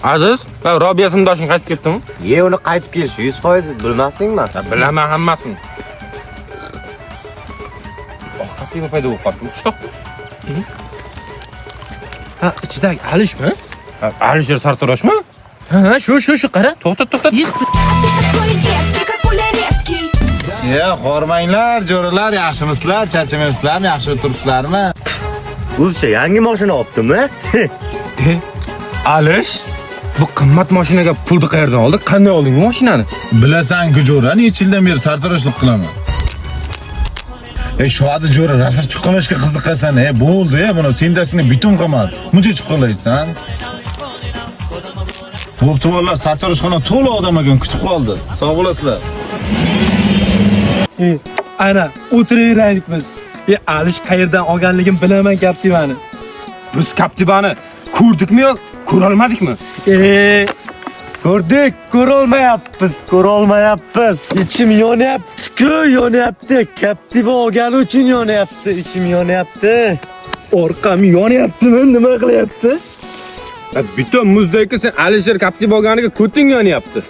Aziz, va Robiya sindoshing qaytib ketdimi? Uni qaytib kelishi 100% bilmasdingmi? Bilaman hammasini. Qat'iy paydo bo'lib qoldi. Shtoq. Ha, ichidagi alishmi? Alisher Sartaroshmi? Ha, shu qara. To'xta. Такой дерзкий, как Пуляревский. Qormanglar, jo'ralar, yaxshimisizlar? Charchamaysizlarmi? Yaxshi o'tiribsizlarmi? O'zcha yangi mashina olibdimi? Alish, bu qimmat mashinaga pulni qayerdan oldi? Qanday olding bu mashinani? Bilasan-ku jo'ra, necha yildan beri sartaroshlik qilaman. Shu adi jo'ra, rosa chuqurlashga qiziqasan, bo'ldi, buni sendasini biton qilmadi. Muncha chuqurlaysan. Bo'pti, bolalar, sartaroshxona to'la odam ekan, kutib qoldi. Sog' bo'lasizlar. Ana, o'tiraveraylik biz. Alish qayerdan olganligim bilaman Captiva'ni. Biz Captiva'ni ko'rdikmi yo ko'rolmadikmi? Ko'rdik, ko'rolmayapmiz. Ichim yonyapti. Captiva olgani uchun yonyapti. Ichim yonyapti. Orqam yonyaptimi? Nima qilyapti? Biton muzdagi sen Alisher Captiva olganiga ko'ting yonyapti.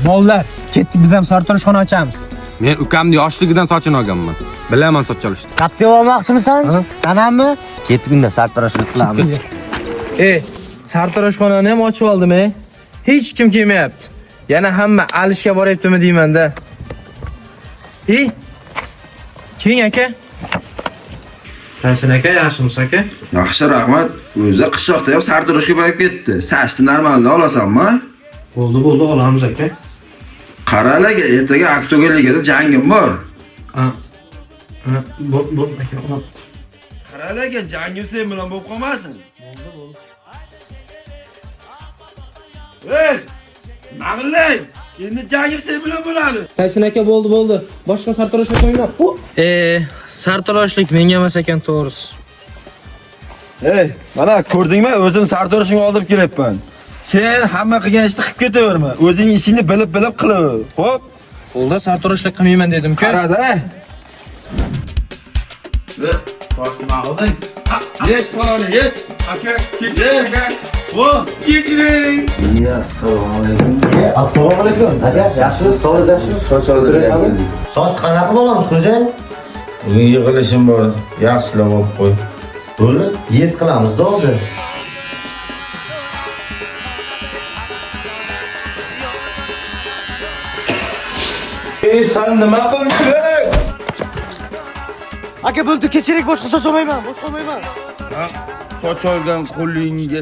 Mollar, ketdik biz ham sartaroshxona ochamiz. Men ukamni yoshligidan sochini olganman. Bilaman soch olishni. Captiva olmoqchimisan? Sanammi? Ketgunda sartaroshlik qilamiz. Sartaroshxonani ham ochib oldim, Hech kim kelmayapti. Yana hamma Alishga boryaptimi deyman-da. Keling aka. Qaysin aka, yaxshimisiz aka? Yaxshi, rahmat. O'zi qishloqda ham sartaroshga borib ketdi. Sashni normalni olasanmi? Bo'ldi, olamiz aka. Qaralaga, ertaga Aktoga ligada jangim bor. Bo'ldi aka. Qaralaga, jangim sen bilan bo'lib qolmasin. Ma'qullang. Endi jangim sen bilan bo'ladi. Qaysin aka, bo'ldi. Boshqa sartaroshga qo'yma. Sartaroshlik menga emas ekan, to'g'risi. Mana ko'rdingmi? O'zim sartaroshingni olib kelyapman. Sen hamma qilgan ishni qilib ketaverma. O'zing ishingni bilib qilaver. Xo'p? Qo'lda sartaroshlik qilmayman dedim-ku. Qarada. Sochni ma'qullang. Yech bolani, yech. Aka, kechiring. Kechiring. Assalomu alaykum. Aka, yaxshimisiz? Soch oldiring. Soch qanaqa bo'lamiz, xo'jayin? Bugun yig'ilishim bor. Yaxshilab olib qo'y. Bo'ldi, yes qilamiz, hozir. Sen nima qilding? Aka, bo'ldi, kechiring, boshqa soch olmayman. Soch olgan qo'lingga